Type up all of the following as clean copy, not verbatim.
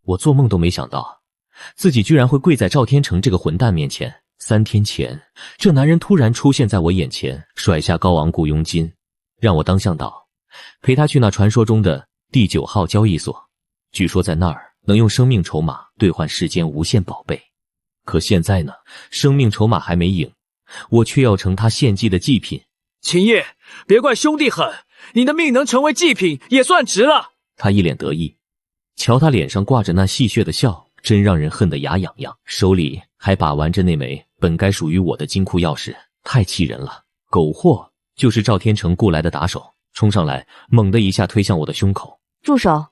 我做梦都没想到，自己居然会跪在赵天成这个混蛋面前。3天前，这男人突然出现在我眼前，甩下高昂雇佣金，让我当向导，陪他去那传说中的第9号交易所。据说在那儿能用生命筹码兑换世间无限宝贝。可现在呢，生命筹码还没赢，我却要成他献祭的祭品。秦叶，别怪兄弟狠，你的命能成为祭品也算值了。他一脸得意，瞧他脸上挂着那戏谑的笑，真让人恨得牙痒痒，手里还把玩着那枚本该属于我的金库钥匙，太气人了。狗货就是赵天成雇来的打手，冲上来猛地一下推向我的胸口。住手！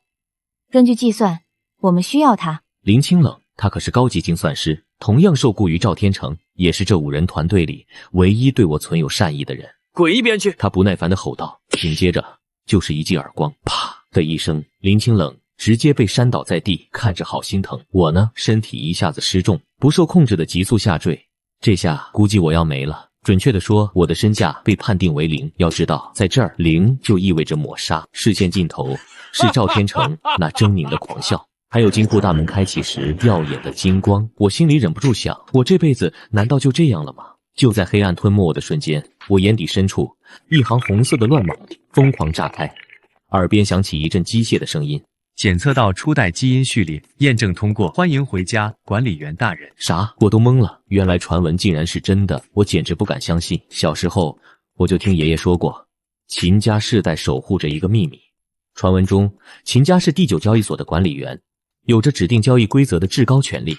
根据计算，我们需要他。林清冷，他可是高级精算师，同样受雇于赵天成，也是这5人团队里唯一对我存有善意的人。滚一边去！他不耐烦地吼道，紧接着就是一记耳光，啪的一声，林清冷直接被扇倒在地，看着好心疼。我呢，身体一下子失重，不受控制的急速下坠，这下估计我要没了。准确的说，我的身价被判定为0。要知道，在这儿0就意味着抹杀。视线尽头是赵天成那狰狞的狂笑，还有金库大门开启时耀眼的金光。我心里忍不住想，我这辈子难道就这样了吗？就在黑暗吞没我的瞬间，我眼底深处一行红色的乱码疯狂炸开，耳边响起一阵机械的声音。检测到初代基因序列，验证通过，欢迎回家，管理员大人。啥？我都懵了，原来传闻竟然是真的，我简直不敢相信。小时候我就听爷爷说过，秦家世代守护着一个秘密。传闻中，秦家是第9交易所的管理员，有着指定交易规则的至高权力。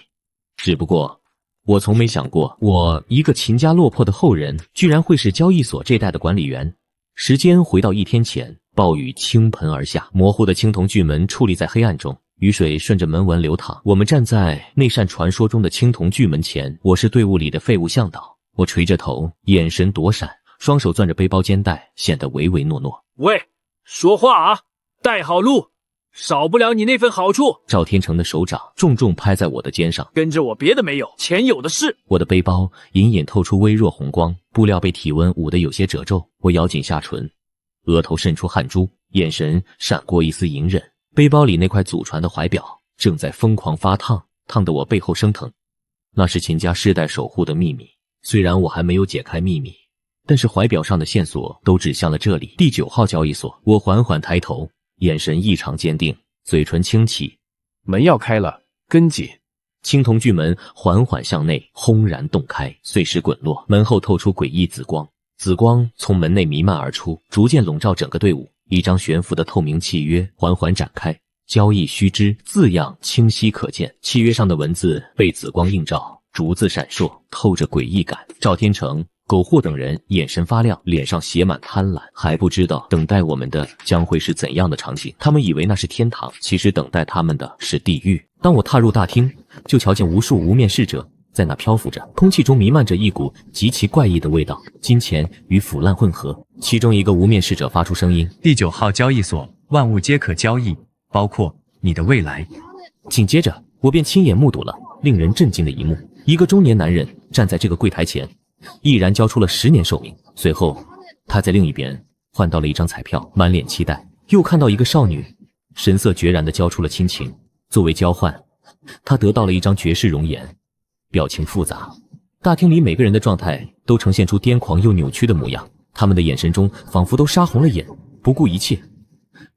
只不过我从没想过，我一个秦家落魄的后人，居然会是交易所这代的管理员。时间回到1天前，暴雨倾盆而下，模糊的青铜巨门矗立在黑暗中，雨水顺着门纹流淌。我们站在那扇传说中的青铜巨门前，我是队伍里的废物向导。我垂着头，眼神躲闪，双手攥着背包肩带，显得唯唯诺诺。喂，说话啊，带好路，少不了你那份好处。赵天成的手掌重重拍在我的肩上，跟着我别的没有，钱有的是。我的背包隐隐透出微弱红光，布料被体温捂得有些褶皱。我咬紧下唇，额头渗出汗珠，眼神闪过一丝隐忍。背包里那块祖传的怀表正在疯狂发烫，烫得我背后生疼。那是秦家世代守护的秘密，虽然我还没有解开秘密，但是怀表上的线索都指向了这里，第9号交易所。我缓缓抬头，眼神异常坚定，嘴唇轻启，门要开了，跟紧。青铜巨门缓缓向内轰然洞开，碎石滚落，门后透出诡异紫光，紫光从门内弥漫而出，逐渐笼罩整个队伍。一张悬浮的透明契约缓缓展开，交易须知字样清晰可见，契约上的文字被紫光映照，逐字闪烁，透着诡异感。赵天成、苟货等人眼神发亮，脸上写满贪婪，还不知道等待我们的将会是怎样的场景。他们以为那是天堂，其实等待他们的是地狱。当我踏入大厅，就瞧见无数无面侍者在那漂浮着，空气中弥漫着一股极其怪异的味道，金钱与腐烂混合。其中一个无面侍者发出声音：第9号交易所，万物皆可交易，包括你的未来。紧接着，我便亲眼目睹了令人震惊的一幕：一个中年男人站在这个柜台前，毅然交出了10年寿命。随后，他在另一边换到了一张彩票，满脸期待。又看到一个少女，神色决然地交出了亲情。作为交换，他得到了一张绝世容颜，表情复杂。大厅里每个人的状态都呈现出癫狂又扭曲的模样，他们的眼神中仿佛都杀红了眼，不顾一切。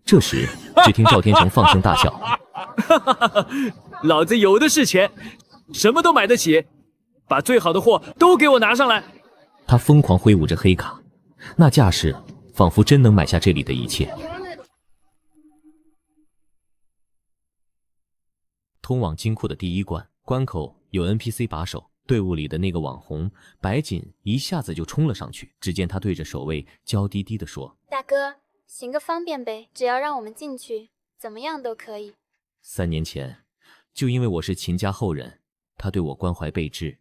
这时，只听赵天成放声大笑：老子有的是钱，什么都买得起，把最好的货都给我拿上来。他疯狂挥舞着黑卡，那架势仿佛真能买下这里的一切。通往金库的第1关，关口有 NPC 把守，队伍里的那个网红白锦一下子就冲了上去。只见他对着守卫娇滴滴地说：大哥，行个方便呗，只要让我们进去，怎么样都可以。3年前，就因为我是秦家后人，他对我关怀备至，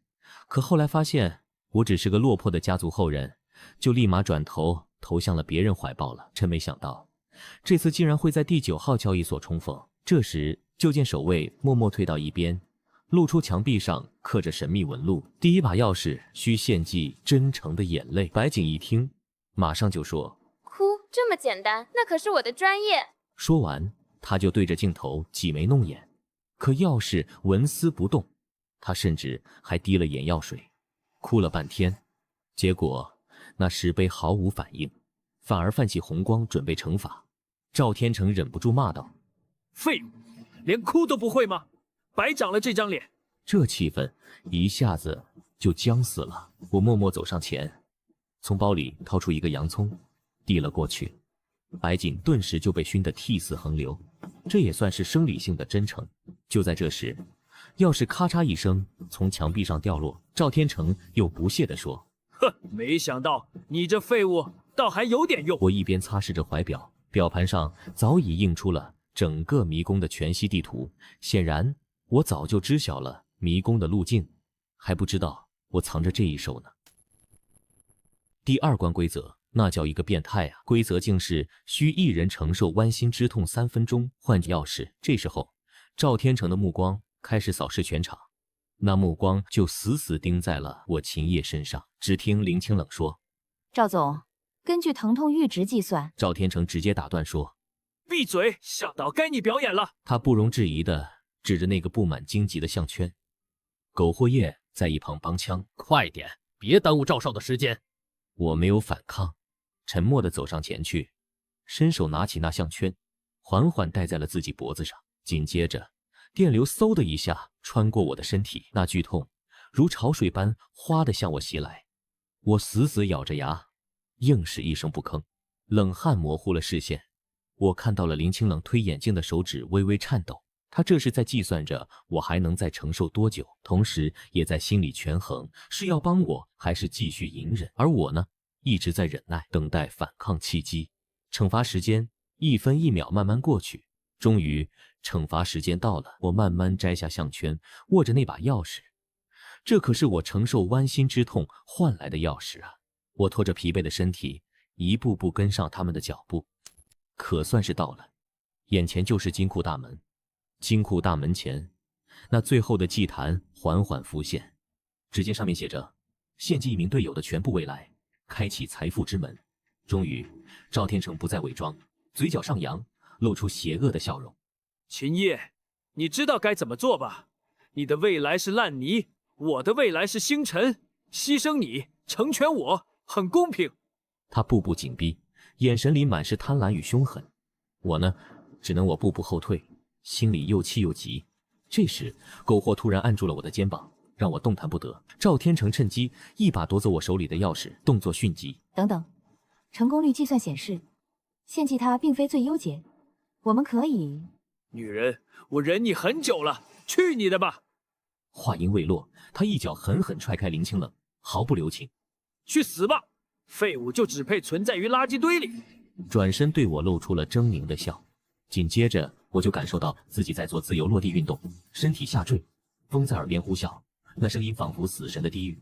可后来发现我只是个落魄的家族后人，就立马转头投向了别人怀抱了。真没想到，这次竟然会在第9号交易所重逢。这时，就见守卫默默退到一边，露出墙壁上刻着神秘纹路。第1把钥匙需献祭真诚的眼泪。白锦一听，马上就说：哭这么简单，那可是我的专业。说完，他就对着镜头挤眉弄眼，可钥匙纹丝不动，他甚至还滴了眼药水，哭了半天，结果那石碑毫无反应，反而泛起红光，准备惩罚。赵天成忍不住骂道：“废物，连哭都不会吗？白长了这张脸！”这气氛一下子就僵死了。我默默走上前，从包里掏出一个洋葱，递了过去。白锦顿时就被熏得涕泗横流，这也算是生理性的真诚。就在这时，钥匙咔嚓一声从墙壁上掉落，赵天成又不屑地说：“哼，没想到你这废物倒还有点用。”我一边擦拭着怀表，表盘上早已映出了整个迷宫的全息地图。显然，我早就知晓了迷宫的路径，还不知道我藏着这一手呢。第2关规则，那叫一个变态啊！规则竟是需一人承受剜心之痛3分钟，换钥匙。这时候，赵天成的目光开始扫视全场，那目光就死死盯在了我秦叶身上。只听林清冷说：“赵总，根据疼痛阈值计算。”赵天成直接打断说：“闭嘴！向导该你表演了。”他不容置疑地指着那个布满荆棘的项圈。苟霍业在一旁帮腔：“快点，别耽误赵少的时间。”我没有反抗，沉默地走上前去，伸手拿起那项圈，缓缓戴在了自己脖子上。紧接着，电流嗖的一下穿过我的身体，那剧痛如潮水般哗地向我袭来。我死死咬着牙，硬是一声不吭。冷汗模糊了视线，我看到了林清冷推眼镜的手指微微颤抖，他这是在计算着我还能再承受多久，同时也在心里权衡是要帮我还是继续隐忍。而我呢，一直在忍耐，等待反抗契机。惩罚时间1分1秒慢慢过去，终于惩罚时间到了。我慢慢摘下项圈，握着那把钥匙，这可是我承受剜心之痛换来的钥匙啊！我拖着疲惫的身体，一步步跟上他们的脚步，可算是到了。眼前就是金库大门，金库大门前，那最后的祭坛缓缓浮现，只见上面写着：“献祭一名队友的全部未来，开启财富之门。”终于，赵天成不再伪装，嘴角上扬，露出邪恶的笑容。秦叶，你知道该怎么做吧？你的未来是烂泥，我的未来是星辰，牺牲你，成全我，很公平。他步步紧逼，眼神里满是贪婪与凶狠。我呢，只能我步步后退，心里又气又急。这时，苟霍突然按住了我的肩膀，让我动弹不得。赵天成趁机一把夺走我手里的钥匙，动作迅疾。等等，成功率计算显示，献祭他并非最优解，我们可以……女人，我忍你很久了，去你的吧！话音未落，他一脚狠狠踹开林清冷，毫不留情。去死吧！废物就只配存在于垃圾堆里。转身对我露出了狰狞的笑。紧接着，我就感受到自己在做自由落地运动，身体下坠，风在耳边呼啸，那声音仿佛死神的低语。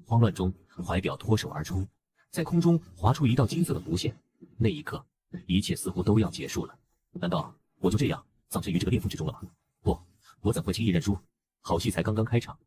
慌乱中，怀表脱手而出，在空中划出一道金色的弧线。那一刻，一切似乎都要结束了。难道我就这样葬身于这个裂缝之中了吗？不，我怎会轻易认输？好戏才刚刚开场。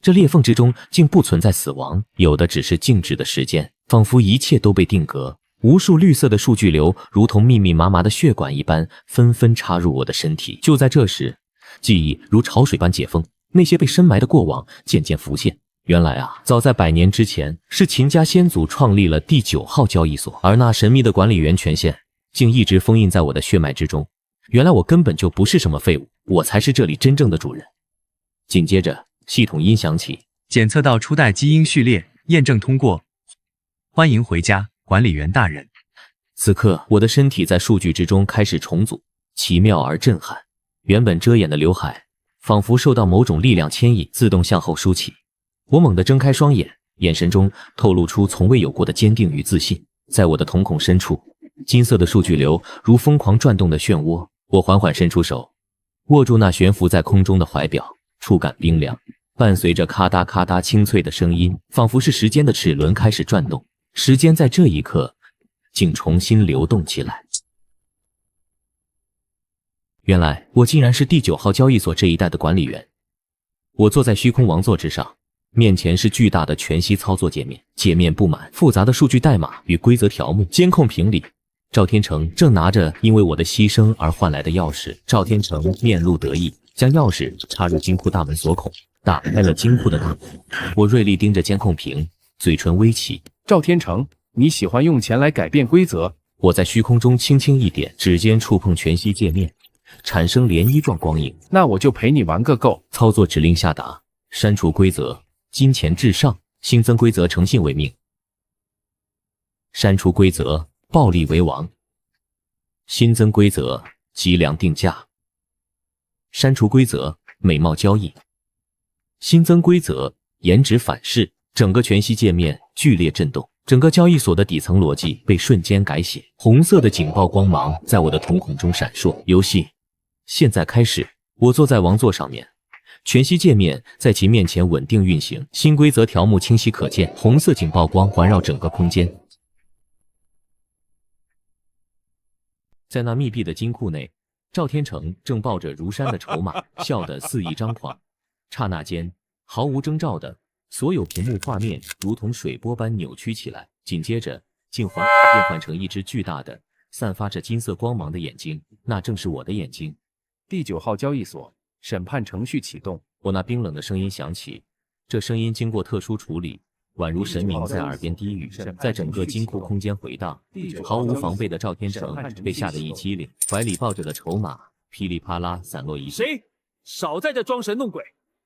这裂缝之中竟不存在死亡，有的只是静止的时间，仿佛一切都被定格。无数绿色的数据流如同密密麻麻的血管一般，纷纷插入我的身体。就在这时，记忆如潮水般解封，那些被深埋的过往渐渐浮现。原来啊，早在100年之前，是秦家先祖创立了第9号交易所，而那神秘的管理员权限竟一直封印在我的血脉之中。原来我根本就不是什么废物，我才是这里真正的主人。紧接着，系统音响起，检测到初代基因序列，验证通过，欢迎回家，管理员大人。此刻，我的身体在数据之中开始重组，奇妙而震撼。原本遮掩的刘海，仿佛受到某种力量牵引，自动向后梳起。我猛地睁开双眼，眼神中透露出从未有过的坚定与自信。在我的瞳孔深处，金色的数据流如疯狂转动的漩涡。我缓缓伸出手，握住那悬浮在空中的怀表，触感冰凉，伴随着咔嗒咔嗒清脆的声音，仿佛是时间的齿轮开始转动。时间在这一刻竟重新流动起来。原来我竟然是第9号交易所这一代的管理员。我坐在虚空王座之上，面前是巨大的全息操作界面，界面布满复杂的数据代码与规则条目，监控屏里赵天成正拿着因为我的牺牲而换来的钥匙。赵天成面露得意，将钥匙插入金库大门锁孔，打开了金库的大门。我锐利盯着监控屏，嘴唇微起。赵天成，你喜欢用钱来改变规则？我在虚空中轻轻一点，指尖触碰全息界面，产生涟漪状光影。那我就陪你玩个够。操作指令下达：删除规则，金钱至上；新增规则，诚信为命。删除规则，暴力为王；新增规则，计量定价。删除规则，美貌交易；新增规则，颜值反噬。整个全息界面剧烈震动，整个交易所的底层逻辑被瞬间改写。红色的警报光芒在我的瞳孔中闪烁。游戏现在开始。我坐在王座上面，全息界面在其面前稳定运行，新规则条目清晰可见，红色警报光环绕整个空间。在那密闭的金库内，赵天成正抱着如山的筹码，笑得肆意张狂。刹那间，毫无征兆的，所有屏幕画面如同水波般扭曲起来，紧接着，镜环变换成一只巨大的、散发着金色光芒的眼睛，那正是我的眼睛。第9号交易所审判程序启动。我那冰冷的声音响起，这声音经过特殊处理，宛如神明在耳边低语，在整个金库空间回荡。毫无防备的赵天成被吓得一激灵，怀里抱着的筹码噼里啪啦散落一地。谁？少在这装神弄鬼！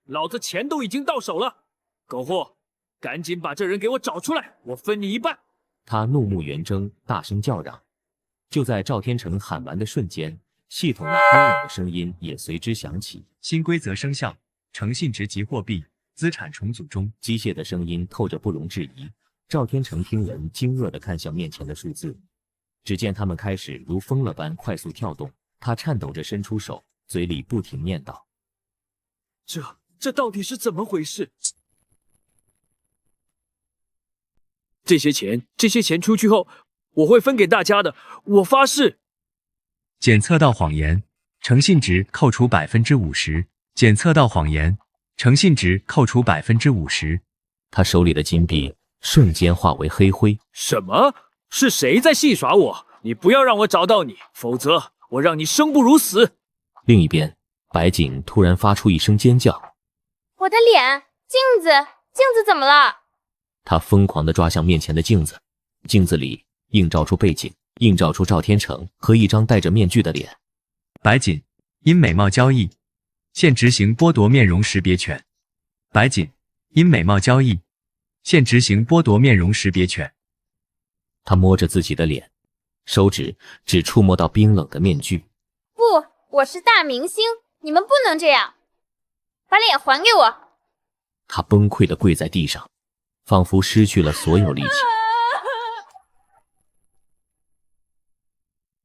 老子钱都已经到手了！苟货，赶紧把这人给我找出来，我分你一半！他怒目圆睁，大声叫嚷。就在赵天成喊完的瞬间，系统那冰冷的声音也随之响起。新规则生效，诚信值及货币资产重组中。机械的声音透着不容置疑。赵天成听闻，惊愕地看向面前的数字，只见他们开始如疯了般快速跳动。他颤抖着伸出手，嘴里不停念叨：“这到底是怎么回事？这些钱出去后，我会分给大家的，我发誓。”检测到谎言，诚信值扣除50%。检测到谎言，诚信值扣除50%。他手里的金币瞬间化为黑灰。什么？是谁在戏耍我？你不要让我找到你，否则我让你生不如死！另一边，白锦突然发出一声尖叫：“我的脸！镜子怎么了？”他疯狂地抓向面前的镜子，镜子里映照出背景，映照出赵天成和一张戴着面具的脸。白锦因美貌交易，现执行剥夺面容识别权。白锦因美貌交易，现执行剥夺面容识别权。他摸着自己的脸，手指只触摸到冰冷的面具。不，我是大明星，你们不能这样，把脸还给我！他崩溃地跪在地上，仿佛失去了所有力气。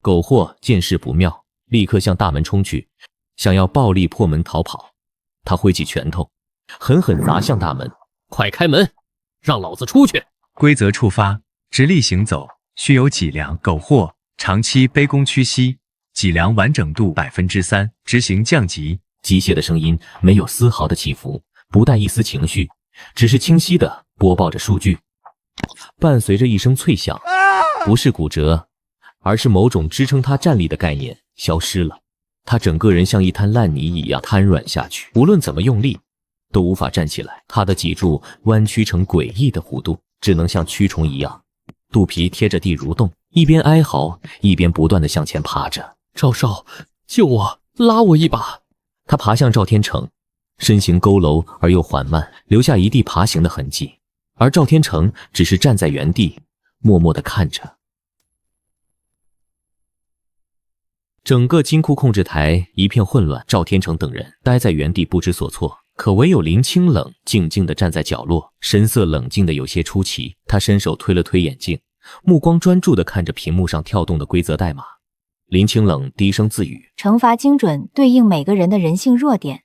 苟货见势不妙，立刻向大门冲去，想要暴力破门逃跑。他挥起拳头，狠狠砸向大门。快开门，让老子出去！规则触发，直立行走，需有脊梁。苟货长期卑躬屈膝，脊梁完整度3%，执行降级。机械的声音没有丝毫的起伏，不带一丝情绪，只是清晰地播报着数据，伴随着一声脆响，不是骨折，而是某种支撑他站立的概念消失了。他整个人像一滩烂泥一样瘫软下去，无论怎么用力，都无法站起来。他的脊柱弯曲成诡异的弧度，只能像蛆虫一样，肚皮贴着地蠕动，一边哀嚎，一边不断地向前爬着。赵少，救我，拉我一把！他爬向赵天成，身形佝偻而又缓慢，留下一地爬行的痕迹。而赵天成只是站在原地，默默地看着。整个金库控制台一片混乱，赵天成等人待在原地不知所措，可唯有林清冷静静地站在角落，神色冷静得有些出奇。他伸手推了推眼镜，目光专注地看着屏幕上跳动的规则代码。林清冷低声自语：“惩罚精准，对应每个人的人性弱点，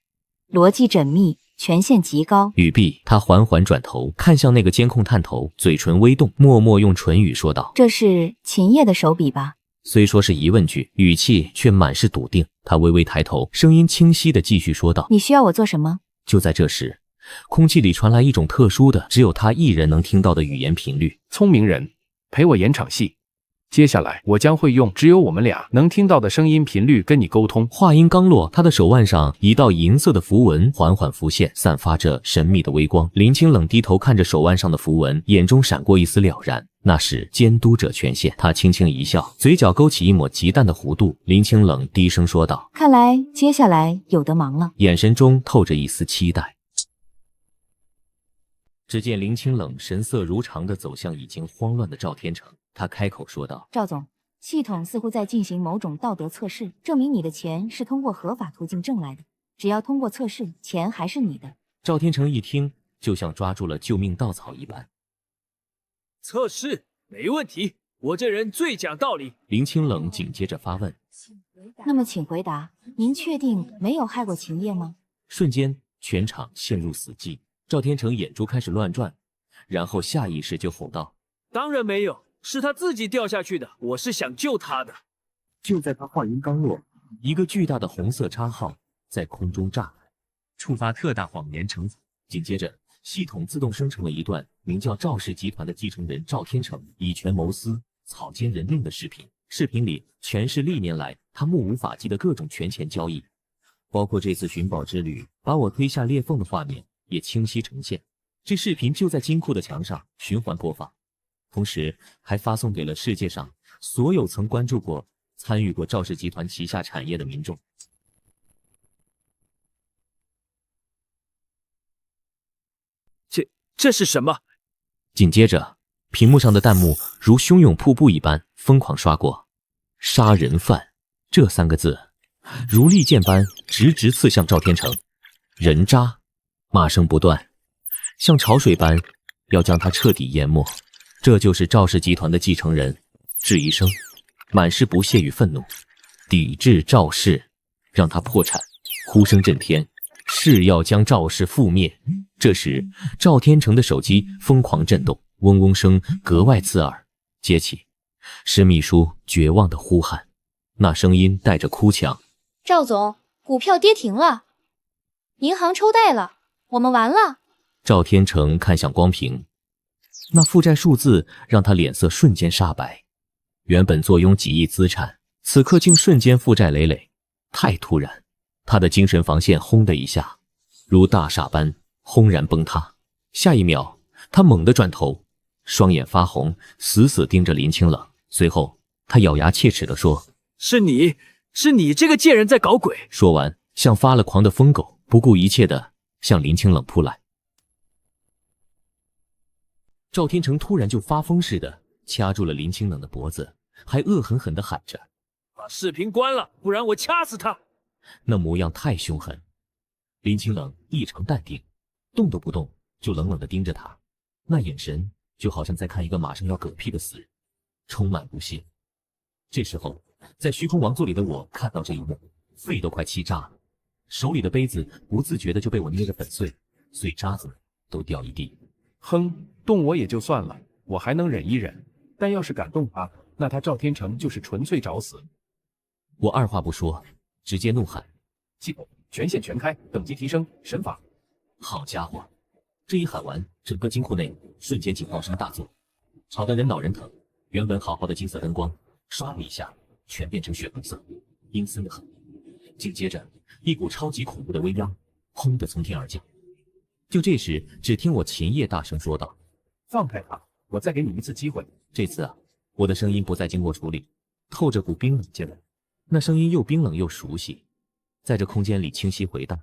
逻辑缜密，权限极高。”语毕，他缓缓转头看向那个监控探头，嘴唇微动，默默用唇语说道：“这是秦叶的手笔吧？”虽说是疑问句，语气却满是笃定。他微微抬头，声音清晰地继续说道：“你需要我做什么？”就在这时，空气里传来一种特殊的、只有他一人能听到的语言频率。聪明人，陪我演场戏。接下来我将会用只有我们俩能听到的声音频率跟你沟通。话音刚落，他的手腕上一道银色的符文缓缓浮现，散发着神秘的微光。林清冷低头看着手腕上的符文，眼中闪过一丝了然，那是监督者权限。他轻轻一笑，嘴角勾起一抹极淡的弧度。林清冷低声说道：“看来接下来有得忙了。”眼神中透着一丝期待。只见林清冷神色如常地走向已经慌乱的赵天成，他开口说道：“赵总，系统似乎在进行某种道德测试，证明你的钱是通过合法途径挣来的。只要通过测试，钱还是你的。”赵天成一听，就像抓住了救命稻草一般。测试没问题，我这人最讲道理。林清冷紧接着发问：“那么请回答，您确定没有害过秦叶吗？”瞬间，全场陷入死寂。赵天成眼珠开始乱转，然后下意识就吼道：“当然没有，是他自己掉下去的，我是想救他的。”就在他话音刚落，一个巨大的红色叉号在空中炸开，触发特大谎言惩罚。紧接着，系统自动生成了一段名叫赵氏集团的继承人赵天成以权谋私、草菅人命的视频。视频里全是历年来他目无法纪的各种权钱交易，包括这次寻宝之旅把我推下裂缝的画面也清晰呈现。这视频就在金库的墙上循环播放，同时还发送给了世界上所有曾关注过、参与过赵氏集团旗下产业的民众。这是什么？紧接着，屏幕上的弹幕如汹涌瀑布一般疯狂刷过，“杀人犯”这3个字如利剑般直直刺向赵天成，人渣，骂声不断，像潮水般要将他彻底淹没。这就是赵氏集团的继承人，质疑声满是不屑与愤怒，抵制赵氏，让他破产，呼声震天，誓要将赵氏覆灭。这时，赵天成的手机疯狂震动，嗡嗡声格外刺耳。接起，是秘书绝望的呼喊，那声音带着哭腔：“赵总，股票跌停了，银行抽贷了，我们完了。”赵天成看向光屏，那负债数字让他脸色瞬间煞白。原本坐拥几亿资产，此刻竟瞬间负债累累，太突然，他的精神防线轰的一下，如大厦般轰然崩塌。下一秒，他猛地转头，双眼发红，死死盯着林清冷。随后，他咬牙切齿地说：“是你这个贱人在搞鬼！”说完，像发了狂的疯狗，不顾一切地向林清冷扑来。赵天成突然就发疯似的掐住了林清冷的脖子，还恶狠狠地喊着：“把视频关了，不然我掐死他！”那模样太凶狠。林清冷异常淡定，动都不动，就冷冷地盯着他，那眼神就好像在看一个马上要嗝屁的死人，充满不屑。这时候，在虚空王座里的我看到这一幕，肺都快气炸了，手里的杯子不自觉的就被我捏得粉碎，碎渣子都掉一地。哼，动我也就算了，我还能忍一忍，但要是敢动他，那他赵天成就是纯粹找死。我二话不说，直接怒喊：“系统权限全开，等级提升，神法！”好家伙，这一喊完，整个金库内瞬间警报声大作，吵得人脑人疼。原本好好的金色灯光，唰的一下全变成血红色，阴森的很。紧接着，一股超级恐怖的微压，轰的从天而降。就这时，只听我秦叶大声说道：“放开他，我再给你一次机会。”这次啊，我的声音不再经过处理，透着股冰冷劲儿，那声音又冰冷又熟悉，在这空间里清晰回荡。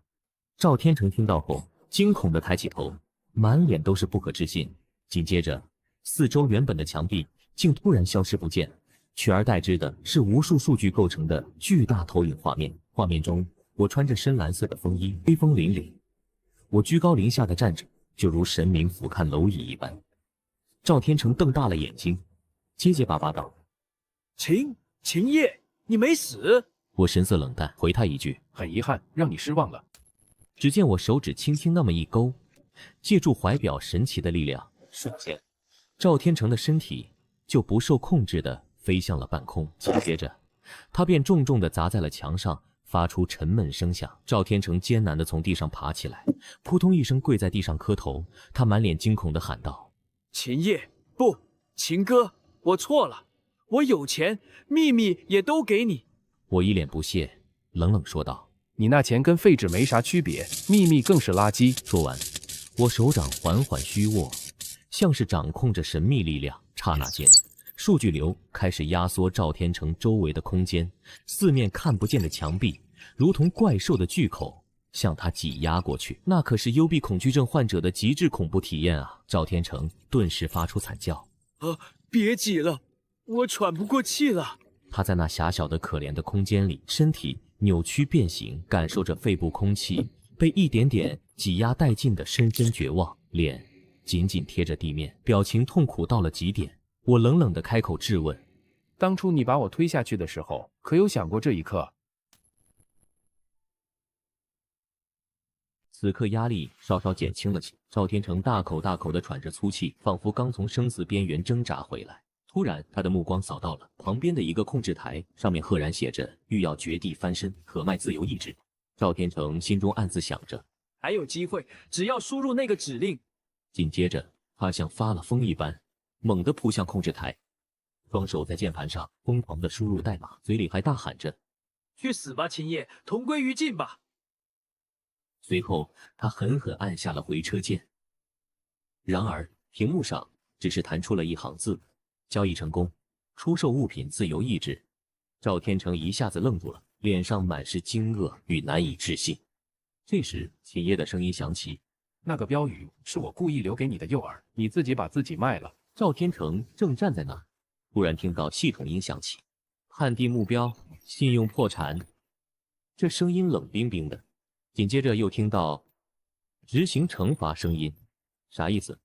赵天成听到后，惊恐地抬起头，满脸都是不可置信。紧接着，四周原本的墙壁竟突然消失不见，取而代之的是无数数据构成的巨大投影画面。画面中，我穿着深蓝色的风衣，威风凛凛。我居高临下的站着，就如神明俯瞰蝼蚁一般。赵天成瞪大了眼睛，结结巴巴道：“秦叶，你没死？”我神色冷淡，回他一句：“很遗憾，让你失望了。”只见我手指轻轻那么一勾，借助怀表神奇的力量，瞬间，赵天成的身体就不受控制地飞向了半空。紧接着，他便重重地砸在了墙上，发出沉闷声响。赵天成艰难地从地上爬起来，扑通一声跪在地上磕头，他满脸惊恐地喊道：“秦叶，不，秦哥，我错了，我有钱，秘密也都给你。我一脸不屑，冷冷说道。你那钱跟废纸没啥区别，秘密更是垃圾。说完，我手掌缓缓虚握，像是掌控着神秘力量。刹那间，数据流开始压缩赵天成周围的空间，四面看不见的墙壁如同怪兽的巨口向他挤压过去。那可是幽闭恐惧症患者的极致恐怖体验啊！赵天成顿时发出惨叫：“别挤了，我喘不过气了。”他在那狭小的可怜的空间里，身体扭曲变形，感受着肺部空气被一点点挤压殆尽的深深绝望，脸紧紧贴着地面，表情痛苦到了极点。我冷冷地开口质问：“当初你把我推下去的时候，可有想过这一刻？”此刻压力稍稍减轻了些，赵天成大口大口地喘着粗气，仿佛刚从生死边缘挣扎回来。突然，他的目光扫到了旁边的一个控制台，上面赫然写着“欲要绝地翻身，可卖自由意志”。赵天成心中暗自想着，还有机会，只要输入那个指令。紧接着，他像发了疯一般，猛地扑向控制台，双手在键盘上疯狂地输入代码，嘴里还大喊着：“去死吧，秦叶，同归于尽吧！”随后，他狠狠按下了回车键。然而，屏幕上只是弹出了一行字：“交易成功，出售物品自由意志。”赵天成一下子愣住了，脸上满是惊愕与难以置信。这时，秦叶的声音响起：“那个标语是我故意留给你的诱饵，你自己把自己卖了。”赵天成正站在那儿，突然听到系统音响起：“判定目标，信用破产。”这声音冷冰冰的。紧接着又听到执行惩罚声音，啥意思？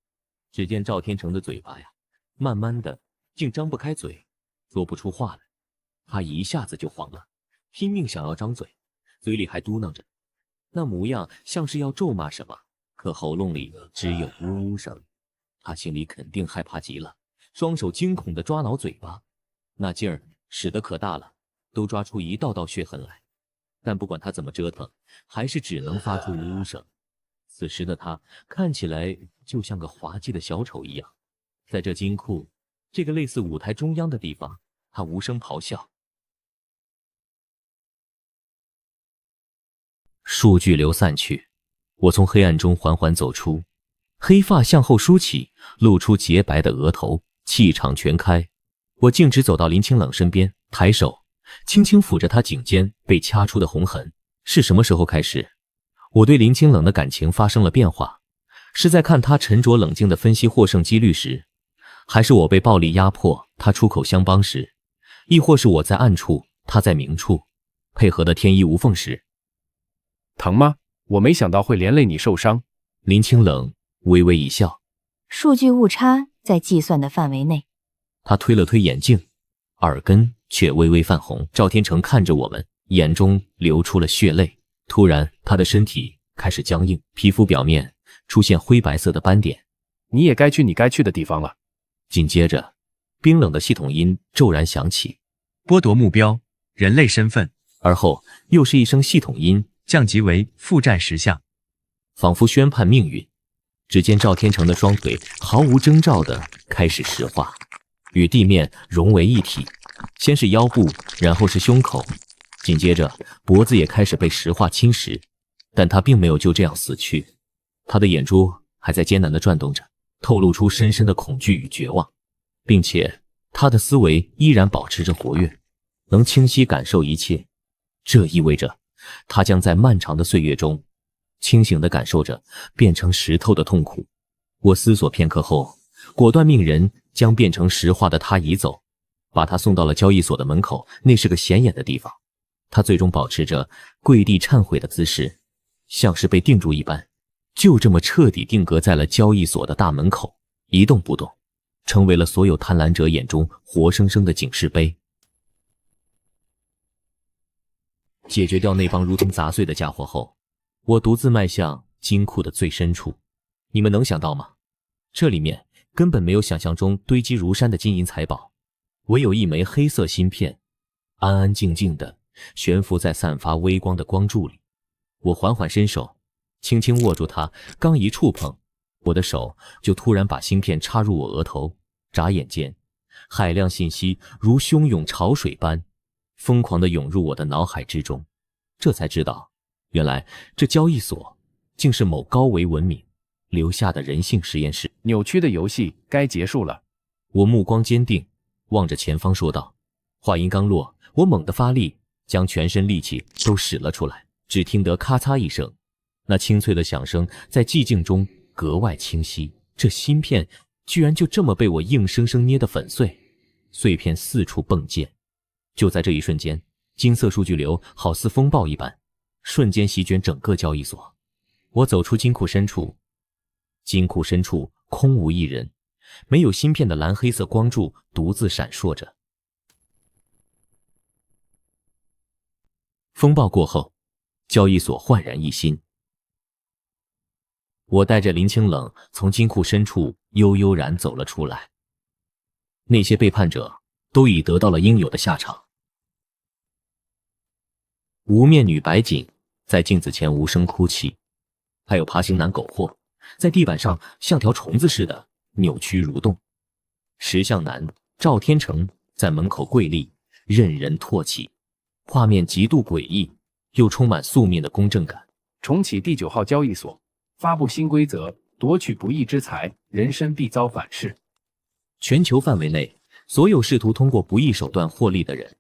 只见赵天成的嘴巴呀，慢慢的竟张不开嘴，说不出话来。他一下子就慌了，拼命想要张嘴，嘴里还嘟囔着，那模样像是要咒骂什么，可喉咙里只有呜呜声。他心里肯定害怕极了，双手惊恐地抓挠嘴巴，那劲儿使得可大了，都抓出一道道血痕来。但不管他怎么折腾，还是只能发出呜呜声。此时的他看起来就像个滑稽的小丑一样，在这金库这个类似舞台中央的地方，他无声咆哮。数据流散去，我从黑暗中缓缓走出，黑发向后梳起，露出洁白的额头，气场全开。我径直走到林清冷身边，抬手轻轻抚着他颈间被掐出的红痕。是什么时候开始，我对林清冷的感情发生了变化？是在看他沉着冷静地分析获胜几率时，还是我被暴力压迫他出口相帮时，亦或是我在暗处他在明处，配合得天衣无缝时？疼吗？我没想到会连累你受伤。林清冷微微一笑，数据误差在计算的范围内。他推了推眼镜，耳根却微微泛红。赵天成看着我们，眼中流出了血泪。突然，他的身体开始僵硬，皮肤表面出现灰白色的斑点。你也该去你该去的地方了。紧接着，冰冷的系统音骤然响起：剥夺目标，人类身份。而后又是一声系统音，降级为负债10项，仿佛宣判命运。只见赵天成的双腿毫无征兆地开始石化，与地面融为一体。先是腰部，然后是胸口，紧接着脖子也开始被石化侵蚀。但他并没有就这样死去，他的眼珠还在艰难地转动着，透露出深深的恐惧与绝望，并且他的思维依然保持着活跃，能清晰感受一切。这意味着他将在漫长的岁月中清醒地感受着变成石头的痛苦。我思索片刻后，果断命人将变成石化的他移走，把他送到了交易所的门口。那是个显眼的地方，他最终保持着跪地忏悔的姿势，像是被定住一般，就这么彻底定格在了交易所的大门口，一动不动，成为了所有贪婪者眼中活生生的警示碑。解决掉那帮如同杂碎的家伙后，我独自迈向金库的最深处。你们能想到吗？这里面根本没有想象中堆积如山的金银财宝，唯有一枚黑色芯片，安安静静地悬浮在散发微光的光柱里。我缓缓伸手，轻轻握住它，刚一触碰，我的手就突然把芯片插入我额头，眨眼间，海量信息如汹涌潮水般疯狂地涌入我的脑海之中，这才知道，原来这交易所竟是某高维文明留下的人性实验室。扭曲的游戏该结束了。我目光坚定，望着前方说道。话音刚落，我猛地发力，将全身力气都使了出来。只听得咔嚓一声，那清脆的响声在寂静中格外清晰。这芯片居然就这么被我硬生生捏得粉碎，碎片四处迸溅。就在这一瞬间，金色数据流好似风暴一般，瞬间席卷整个交易所。我走出金库深处，金库深处空无一人，没有芯片的蓝黑色光柱独自闪烁着。风暴过后，交易所焕然一新。我带着林清冷从金库深处悠悠然走了出来。那些背叛者都已得到了应有的下场。无面女白锦在镜子前无声哭泣，还有爬行男苟货在地板上像条虫子似的扭曲蠕动。石像男赵天成在门口跪立，任人唾弃。画面极度诡异，又充满宿命的公正感。重启第9号交易所，发布新规则，夺取不义之财，人身必遭反噬。全球范围内，所有试图通过不义手段获利的人，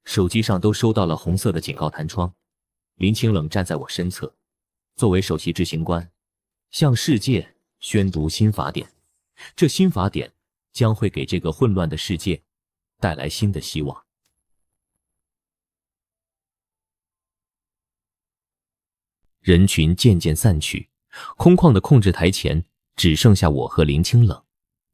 手机上都收到了红色的警告弹窗。林清冷站在我身侧，作为首席执行官，向世界宣读新法典。这新法典将会给这个混乱的世界带来新的希望。人群渐渐散去，空旷的控制台前只剩下我和林清冷。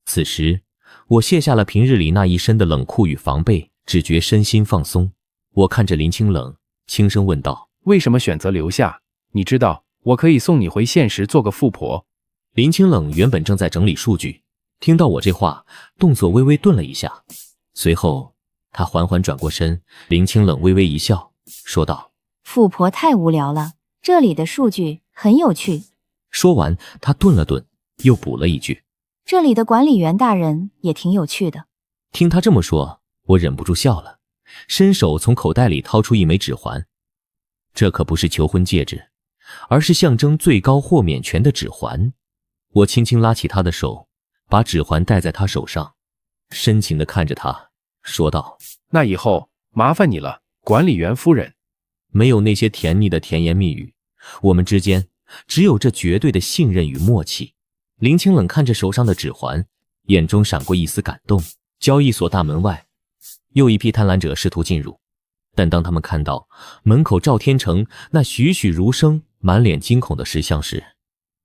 此时，我卸下了平日里那一身的冷酷与防备，只觉身心放松。我看着林清冷，轻声问道：“为什么选择留下？你知道，我可以送你回现实做个富婆。”林清冷原本正在整理数据，听到我这话，动作微微顿了一下，随后他缓缓转过身。林清冷微微一笑，说道：“富婆太无聊了，这里的数据很有趣。”说完，他顿了顿，又补了一句：“这里的管理员大人也挺有趣的。”听他这么说，我忍不住笑了，伸手从口袋里掏出一枚指环。这可不是求婚戒指，而是象征最高豁免权的指环。我轻轻拉起他的手，把指环戴在他手上，深情地看着他，说道：“那以后麻烦你了，管理员夫人。”没有那些甜腻的甜言蜜语，我们之间只有这绝对的信任与默契。林清冷看着手上的指环，眼中闪过一丝感动。交易所大门外，又一批贪婪者试图进入，但当他们看到门口赵天成那栩栩如生、满脸惊恐的石像时，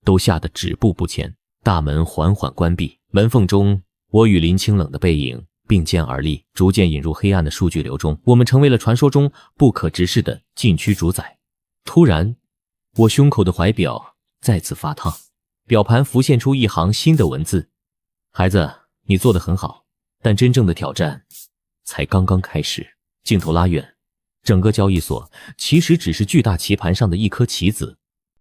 都吓得止步不前。大门缓缓关闭，门缝中，我与林清冷的背影并肩而立，逐渐引入黑暗的数据流中。我们成为了传说中不可直视的禁区主宰。突然，我胸口的怀表再次发烫，表盘浮现出一行新的文字：“孩子，你做得很好，但真正的挑战才刚刚开始。”镜头拉远，整个交易所其实只是巨大棋盘上的一颗棋子，